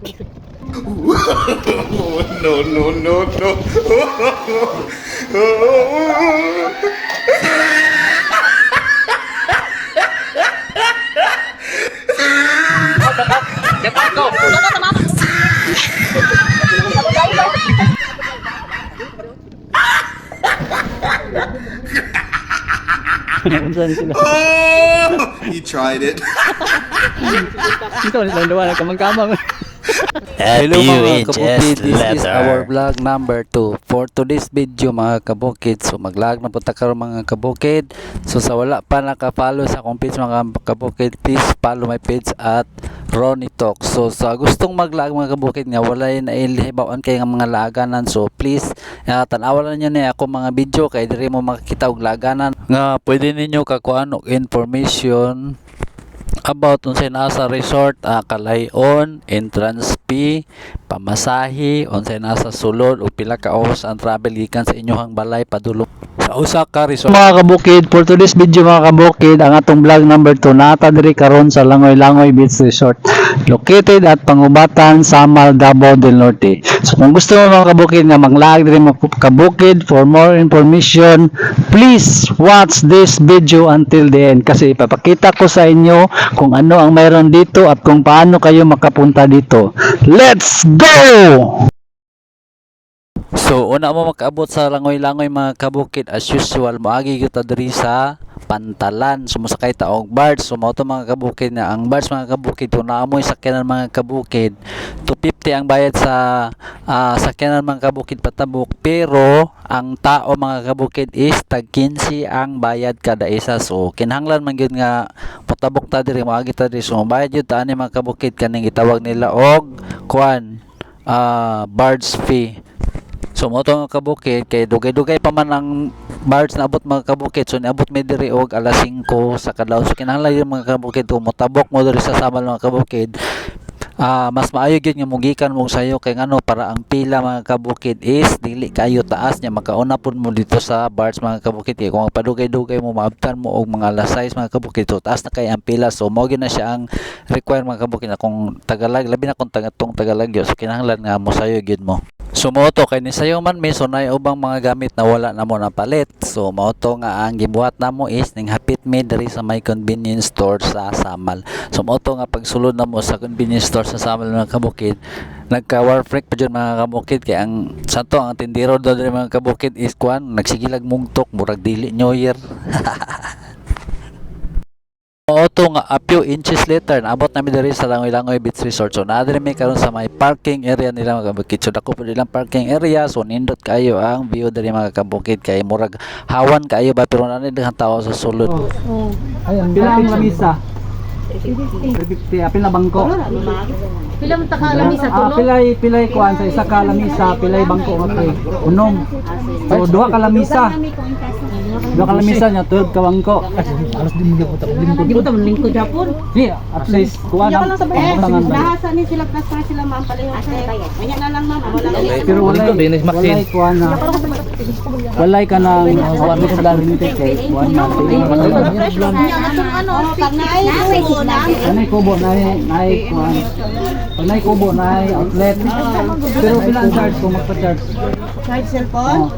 No, no, no, no. Unsa sila? You tried it. Ito sila duwa kamang-kamang. A Hello few mga inches kabukid, this is our later. vlog number 2 for today's video mga kabukid. So mag-vlog na punta karon mga kabukid. So sa wala pa naka-follow sa akong page mga kabukid, please follow my page at Ronnie Talk. So sa gustong mag-vlog mga kabukid nga walay na ilihibawan kay nga mga laganan, so please tanawan niyo ni ako mga video kay diri mo makakita og laganan nga pwede ninyo kakuan og information about unsay naa sa resort, kalayon, entrance fee, pamasahe, unsay naa sa sulod ug pila ka oras ang travel gikan sa inyohang balay padulong sa usa ka resort. Mga kabukid, for today's video mga kabukid, ang atong vlog number 2 nata diri karon sa Langoy-Langoy Beach Resort located at Pangubatan, Samal, Davao del Norte. So kung gusto mo mga kabukid nga maglaag diri mga kabukid, for more information please watch this video until the end kasi ipapakita ko sa inyo kung ano ang mayroon dito at kung paano kayo makapunta dito. Let's go! So una mo makaabot sa Langoy-Langoy mga kabukid, as usual moagi kita diri sa Pantalan, sumasakay ta og barge. So mao to mga kabukid na ang barge mga kabukid kung naamoy sakyanan mga kabukid 250 ang bayad sa sakyanan mga kabukid patabok, pero ang tao mga kabukid is tag 15 ang bayad kada isa. So kinahanglan man gyud nga patabok ta diri moagi ta diri, so bayad jud ta ani mga kabukid kaning gitawag nila og kuan barge fee. So mo to mga kabukid kay dugay-dugay pa man ang barge na abot mga kabukid, so niabot mi diri og alas 5 sa kadlaw. So kinahanglan yung mga kabukid kung motabok mo diri sa Samal mga kabukid, mas maayo gyud nga mugikan mo sayo kay ngano para ang pila mga kabukid is dili kayo taas nya, makauna pud mo dito sa barge mga kabukid. Kay kung padugay-dugay mo maabtan mo og mga alas 6 mga kabukid, so taas na kay ang pila. So mao gyud na siya ang require mga kabukid na kung Tagalag, labi na kung tagatong Tagalag yo, so kinahanglan nga mo sayo gyud mo. So moto kay ni sayo man may sunay ubang mga gamit na wala na mo na palit. So moto nga ang gibuhat namo is ning hapit mi diri sa may convenience store sa Samal. So moto nga pagsulod na mo sa convenience store sa Samal mga kabukid, nagka war freak pa dyan mga kabukid kay ang santo ang tindero do diri mga kabukid is kuan nagsigilag mungtok murag dili New Year. Oto nga a few inches later naabot namin diri sa Langoy-Langoy Beach Resort. So naa diri mi karon sa may parking area nila mga kabukid. So dako pud ilang parking area, so nindot kayo ang view diri mga kabukid kay murag hawan kayo ba pero nani daghang tawo sa sulod. Ayun, pila ang lamisa? 350. Apil na bangko? Pila mo ta ka lamisa tulo? Pilay kuan sa isa ka lamisa, pilay bangko nga unom. So duha ka lamisa. Duha ka lamisa nya 12 ka bangko. Alas din mo ta lingkod. Di mo ta lingkod japon. Di, at least kuha lang. Lahasa ni sila kastra sila ma'am palayo. Kanya na lang ma'am, wala lang. Pero walay kuha na. Walay ka nang kuha sa limited kay kuha na. Ano, pag naay Anay kubo naay kuha. Pag naay kubo naay outlet. Pero bilang charge kung magpa-charge? Charge cellphone?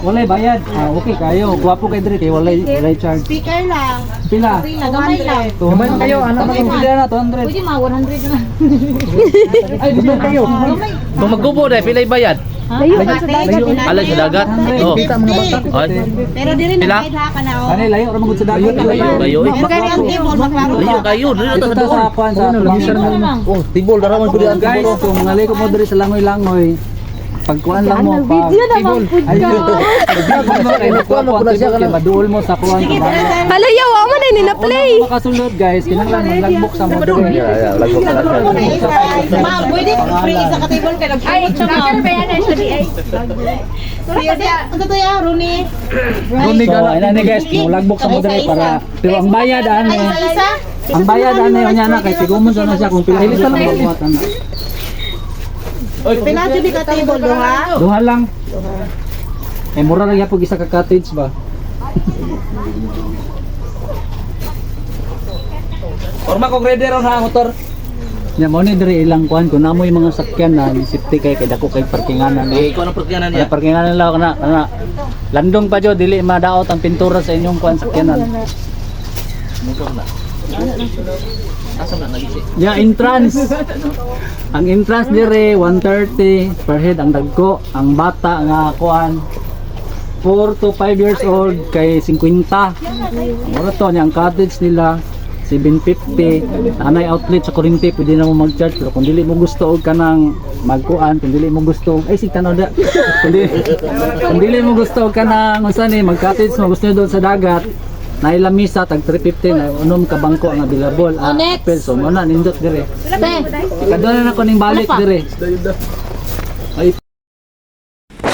Walay bayad. Okay kayo. Guwapo kay diri kay walay charge. Speaker lang. Pila? Gamay lang. Gamay kayo, ano ba pila na 200? Pwede mga 100 na. Ay, gamay kayo. Kung magkubo dahil pilay bayad. Layo Alay sa dagat. Oo. Ay. Pero dili na kahit ka na Kanay layo ra magud sa dagat. Layo. Pero kaya ang table maklaro. Layo kayo. Layo Ito sa ta doon. sa kuan sa Oh, tibol dara man pud ang guys, kung naliko mo diri sa Langoy-Langoy, pagkuan lang mo pa. Video na bang pud ka? Kuan mo na siya maduol mo sa kuan. Halayaw, amo na ni na-play. Makasulod guys, kinahanglan mag-logbook sa mo diri. Lagbok sa lahat. Ma'am, pwede free isa ka table kay nag-promote siya ma'am. Ano to ya, Runi? Kuni gani guys, mo-logbook sa mo diri para pero ang bayad ani. Isa? Ang bayad ani nya na kay tigumon sa na siya kung pila ilista lang buhatan. Pila jud ka table duha? Duha lang. Eh mura lang yapog isa ka cottage ba? Forma ko grader ron ha motor. Nya mo ni diri ilang kuan kun namo yung mga sakyan na safety kay dako kay parkinganan. Eh, ikaw ang pertiyanan Kaya niya. parkinganan lang kana landong pa jud dili madaot ang pintura sa inyong kuan sakyanan. Motor na. Asa na nagisi? Ya entrance. Ang entrance dire 130 per head ang dagko, ang bata nga kuan 4 to 5 years old kay 50. Mura to ang cottage nila 750. Anay outlet sa kuryente pwede na mo mag-charge pero kung dili mo gusto og kanang magkuan, kung dili mo gusto og ay sig tanaw da. Kung dili mo gusto og kanang unsa ni mag-cottage mo gusto nyo doon sa dagat. Na ilamisa tag 350 na unom ka bangko ang available. Peso mo na nindot dire. Kadto na ko ning balik dire. Ay.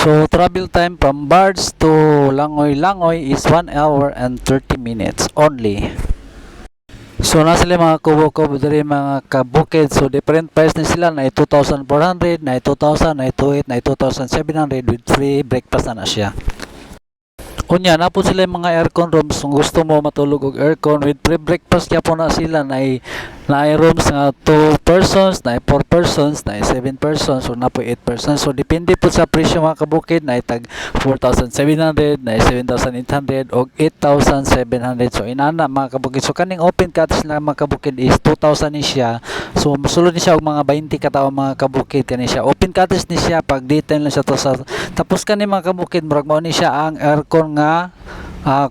So travel time from Bards to Langoy is 1 hour and 30 minutes only. So na sila mga kubo-kubo diri mga kabukid. So different price na sila na 2,400, na 2,000, na 2,800, na 2,700 with free breakfast na siya. Unya na po sila yung mga aircon rooms kung gusto mo matulog og aircon with free breakfast kaya po na sila na rooms nga 2 persons, na 4 persons, na 7 persons o na po 8 persons. So depende po sa presyo mga kabukid na tag 4,700, na 7,800 o 8,700. So inana mga kabukid. So kaning open cottage na mga kabukid is 2,000 ni siya. So musulod ni siya og mga 20 ka tawo mga kabukid kani siya. Open cottage ni siya pag detail lang siya to sa tapos kani mga kabukid murag mao ni siya ang aircon nga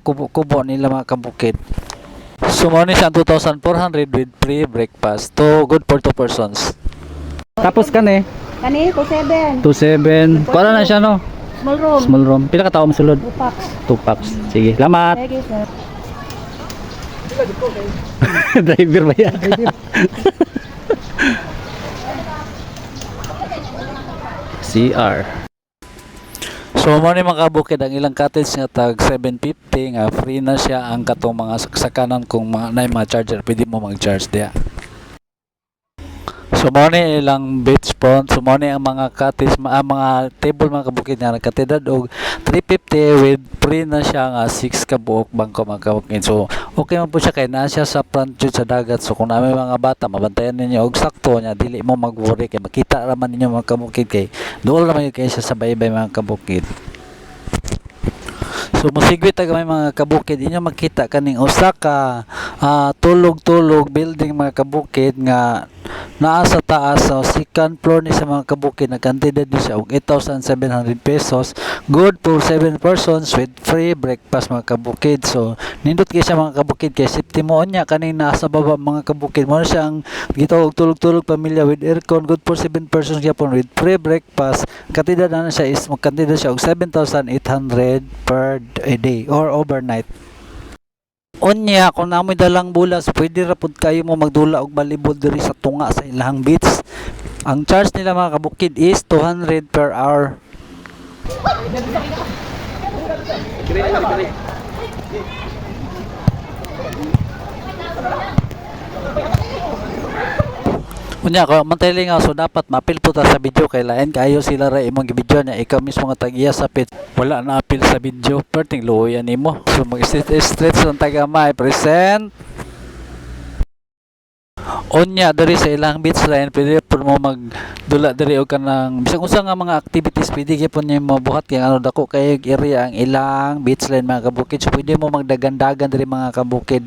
kubo nila mga kabukid. So mo ni siya 2,400 with free breakfast. To good for 2 persons. Tapos kani Kani, 27. 27. Kuha na siya no. Small room. Small room. Pila ka tawo masulod? 2 packs. 2 packs. Sige, salamat. Thank you, sir. Driver ba yan? CR. So mo ni mga kabukid ang ilang cottage nga tag 750 nga free na siya ang katong mga saksakanan kung mga charger pwede mo mag-charge diya. So mo ni ilang beach front, so mo ni ang mga cottage mga table mga kabukid nga nagkatedad og 350 with free na siya nga 6 ka buok bangko mga kabukid. So okay man po siya kay naa siya sa front jud sa dagat. So kung namin mga bata mabantayan ninyo og sakto nya dili mo mag-worry kay makita ra man ninyo mga kabukid kay duol ra man kay siya sa baybay mga kabukid. So musigwit ag may mga kabukid inyo makita kaning usa ka tulog-tulog building mga kabukid nga naa sa taas sa second floor ni sa mga kabukid nagkantidad ni siya og 8,700 pesos good for 7 persons with free breakfast mga kabukid. So nindot kay siya mga kabukid kay safety mo nya kaning nasa baba mga kabukid mo na siya ang gitawag tulog-tulog pamilya with aircon good for 7 persons gyapon with free breakfast. Kantidad na siya is magkantidad siya og 7,800 per a day or overnight. Unya kung namoy dalang bulas pwede ra pud kayo mo magdula og balibol diri sa tunga sa ilahang beach. Ang charge nila mga kabukid is 200 per hour. Unya ko manteli nga so dapat mapil po ta sa video kay lain kayo sila ra imong video nya ikaw mismo nga tag-iya sa pit wala na apil sa video perting luoyan nimo. So mag-stretch lang tagamay present. Unya diri sa ilang beach line pwede po mo magdula diri og kanang bisag unsa nga mga activities pwede gyapon niyo mabuhat kay ano dako kay area ang ilang beach line mga kabukid. So pwede mo magdagan-dagan diri mga kabukid.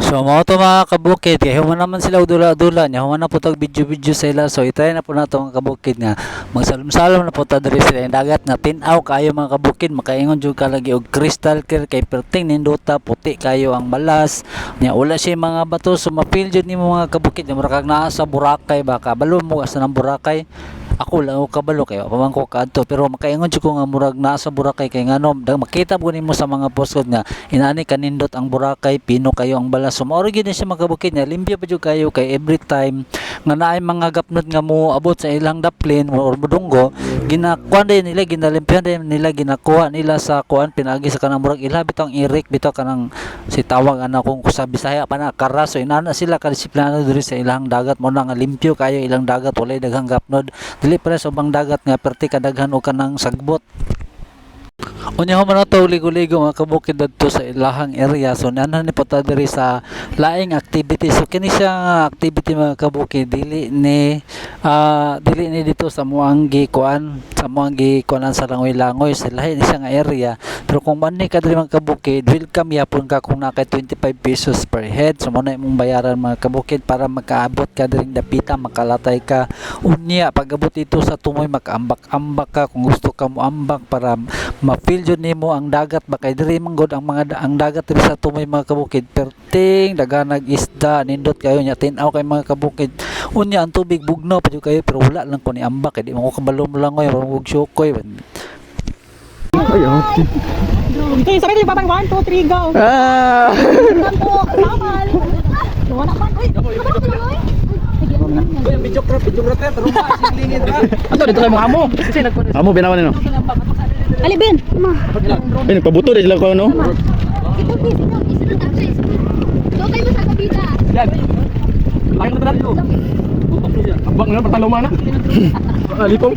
So So mo to mga kabukid, kaya human naman sila dula-dula niya, human na po tag video-video sa ila. So itry na po nato mga kabukid nga magsalom-salom na po ta diri sila dagat nga tin-aw kayo mga kabukid, makaingon jud ka lagi og crystal clear kay perting ninduta, puti kayo ang balas. Nya wala siya mga bato, so mapil jud nimo mga kabukid, mura kag naa sa Boracay ba, kabalo mo asa ng Boracay. Ako lang o kabalo kayo pamangko kadto, pero makaingon jud ko nga murag nasa Boracay kay ngano makita po nimo sa mga postcode nga inani kanindot ang Boracay, pino kayo ang balas. So mao gyud siya makabukid niya, limpyo pa jud kayo kay every time nga naay mga gapnod nga mo abot sa ilang daplin or budunggo, ginakuan din nila, ginalimpyan din nila, ginakuha nila sa kuan pinagi sa kanang murag ila bitong irik bitaw kanang si tawag ana kung sa Bisaya pa na karas. So inana sila ka disiplinado diri sa ilang dagat, mo na nga limpyo kayo ilang dagat, walay daghang gapnod, dili pa sa ubang dagat nga perti kadaghan o kanang sagbot. Unya man ato ligo-ligo mga kabukid dadto sa ilahang area. So nanan ni pata diri sa laing activity. So kini siya nga activity mga kabukid dili ni dito sa muanggi kuan sa langoy-langoy sa lahi ni siya nga area. Pero kung man ni ka diri mga kabukid, welcome yapon ka kung naka 25 pesos per head. So mo na imong bayaran mga kabukid para makaabot ka diring dapita, makalatay ka. Unya pag-abot dito sa tumoy makaambak-ambak ka kung gusto ka mo ambak para ma-feel jud nimo ang dagat ba kay diri man gud ang dagat diri sa tumoy mga kabukid perting daganag isda, nindot kayo nya tin-aw kay mga kabukid. Unya ang tubig bugnaw pa jud kayo pero wala lang ko ni ambak kay di mo ko kabalo mo lang ug syokoy. Okay, sabi niyo babang 1 2 3 go. Laban. Wala pa. Video crap pero masilingin ra. Ato dito kay mo amo. Kasi nagkuan. Amo binawan nino. Ali Ben. Ma. Eh nagpabuto din sila ko no. Ito please, isa na tayo. Doon kayo sa kabila. Yan. Lain na tanan ko. Abang na pataloma na. Lipong.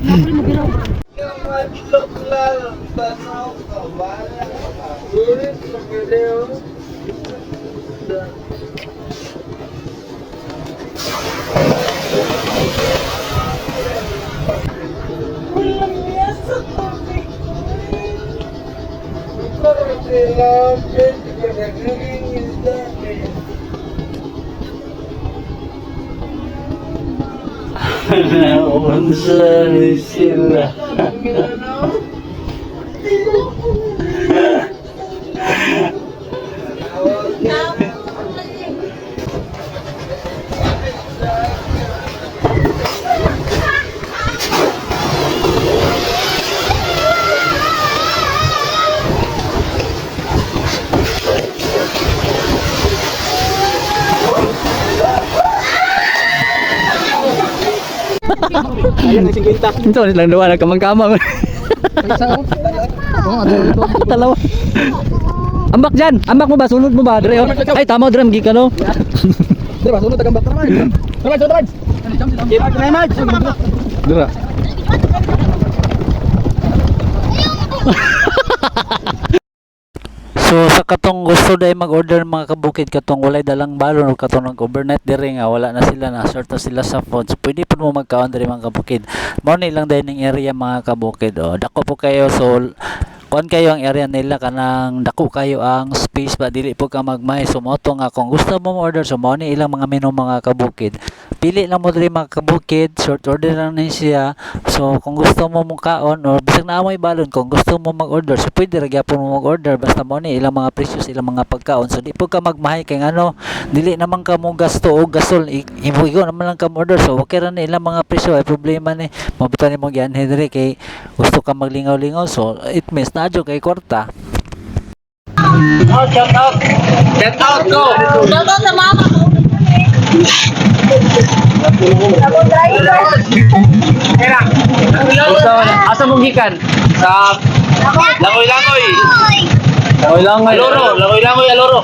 Ayan ang 50. Ito nilang duwa nagkamang-kamang. Talawa. Ambak dyan. Ambak mo ba? Sunod mo ba? Dire. Ay tama dire magi ka no. Dire ba sunod tagambak naman. Naman. Kira naman. Dire. So sa katong gusto day mag-order mga kabukid katong walay dalang balon o katong nag-overnight diri nga wala na sila, na short na sila sa phones, pwede po mo magkaon diri mga kabukid. Mao ni lang dining area mga kabukid. Dako po kayo, so kuan kayo ang area nila kanang dako kayo ang space ba, dili po ka magmay. So mo to nga kung gusto mo order, so mo ni ilang mga menu mga kabukid, pili lang mo diri mga kabukid, short order lang ni siya. So kung gusto mo kaon or bisag na amoy balon, kung gusto mo mag-order, so pwede ra gyapon mo mag-order basta mo ni ilang mga presyo ilang mga pagkaon. So di po ka magmahay kay ano, dili naman ka mo gasto og gasol, igo naman lang ka mo order. So okay ra ni ilang mga presyo, ay problema ni mabutan nimo gian diri kay gusto ka maglingaw-lingaw. So it means nadyo kay kwarta. Shout out ko. Shout out sa mama ko. Ako driver. Asa mong gikan? Sa Langoy-langoy. Langoy-langoy. Aloro.